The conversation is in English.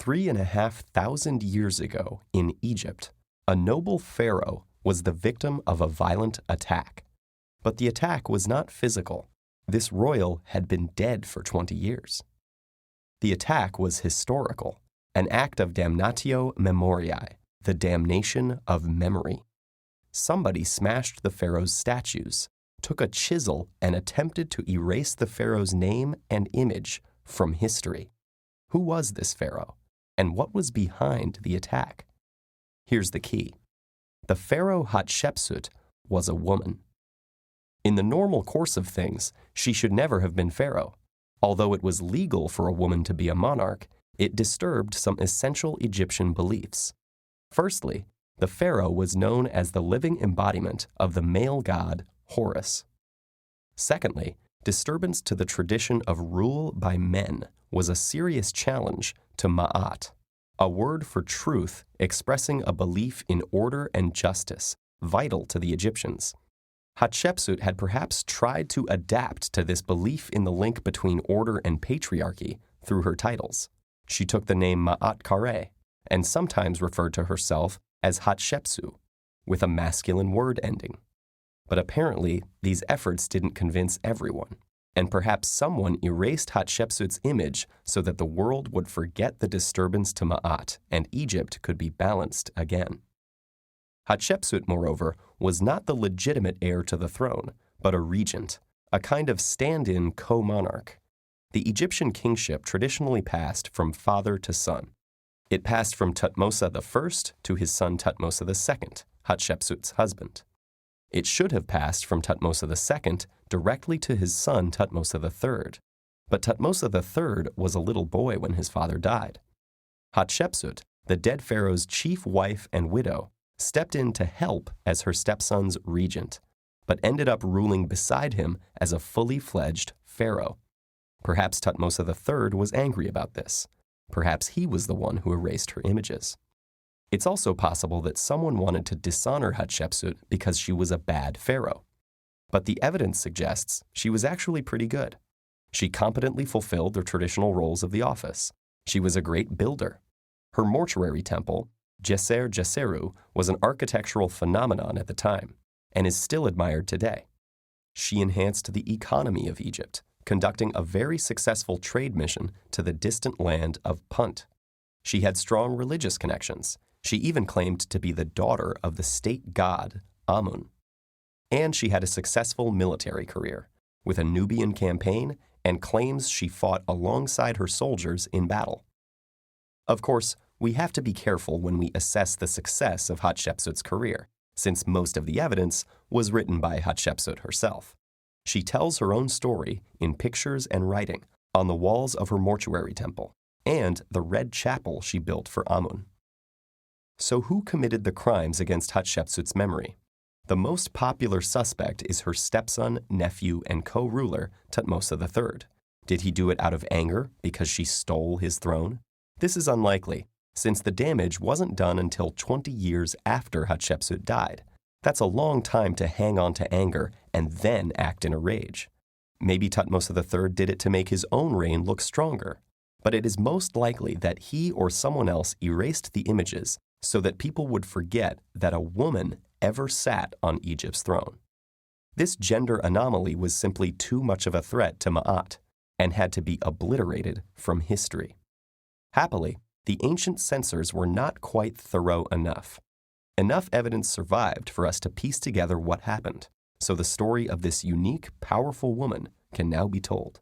3,500 years ago in Egypt, a noble pharaoh was the victim of a violent attack. But the attack was not physical. This royal had been dead for 20 years. The attack was historical, an act of damnatio memoriae, the damnation of memory. Somebody smashed the pharaoh's statues, took a chisel, and attempted to erase the pharaoh's name and image from history. Who was this pharaoh, and what was behind the attack? Here's the key. The pharaoh Hatshepsut was a woman. In the normal course of things, she should never have been pharaoh. Although it was legal for a woman to be a monarch, it disturbed some essential Egyptian beliefs. Firstly, the pharaoh was known as the living embodiment of the male god Horus. Secondly, disturbance to the tradition of rule by men was a serious challenge to Ma'at, a word for truth expressing a belief in order and justice, vital to the Egyptians. Hatshepsut had perhaps tried to adapt to this belief in the link between order and patriarchy through her titles. She took the name Ma'at Kare and sometimes referred to herself as Hatshepsu, with a masculine word ending. But apparently, these efforts didn't convince everyone, and perhaps someone erased Hatshepsut's image so that the world would forget the disturbance to Ma'at and Egypt could be balanced again. Hatshepsut, moreover, was not the legitimate heir to the throne, but a regent, a kind of stand-in co-monarch. The Egyptian kingship traditionally passed from father to son. It passed from Thutmose I to his son Thutmose II, Hatshepsut's husband. It should have passed from Thutmose II directly to his son Thutmose III, but Thutmose III was a little boy when his father died. Hatshepsut, the dead pharaoh's chief wife and widow, stepped in to help as her stepson's regent, but ended up ruling beside him as a fully fledged pharaoh. Perhaps Thutmose III was angry about this. Perhaps he was the one who erased her images. It's also possible that someone wanted to dishonor Hatshepsut because she was a bad pharaoh. But the evidence suggests she was actually pretty good. She competently fulfilled the traditional roles of the office. She was a great builder. Her mortuary temple, Djeser Djeseru, was an architectural phenomenon at the time and is still admired today. She enhanced the economy of Egypt, conducting a very successful trade mission to the distant land of Punt. She had strong religious connections. She even claimed to be the daughter of the state god Amun. And she had a successful military career, with a Nubian campaign and claims she fought alongside her soldiers in battle. Of course, we have to be careful when we assess the success of Hatshepsut's career, since most of the evidence was written by Hatshepsut herself. She tells her own story in pictures and writing on the walls of her mortuary temple and the red chapel she built for Amun. So who committed the crimes against Hatshepsut's memory? The most popular suspect is her stepson, nephew, and co-ruler, Thutmose III. Did he do it out of anger because she stole his throne? This is unlikely, since the damage wasn't done until 20 years after Hatshepsut died. That's a long time to hang on to anger and then act in a rage. Maybe Thutmose III did it to make his own reign look stronger, but it is most likely that he or someone else erased the images so that people would forget that a woman ever sat on Egypt's throne. This gender anomaly was simply too much of a threat to Ma'at and had to be obliterated from history. Happily, the ancient censors were not quite thorough enough. Enough evidence survived for us to piece together what happened, so the story of this unique, powerful woman can now be told.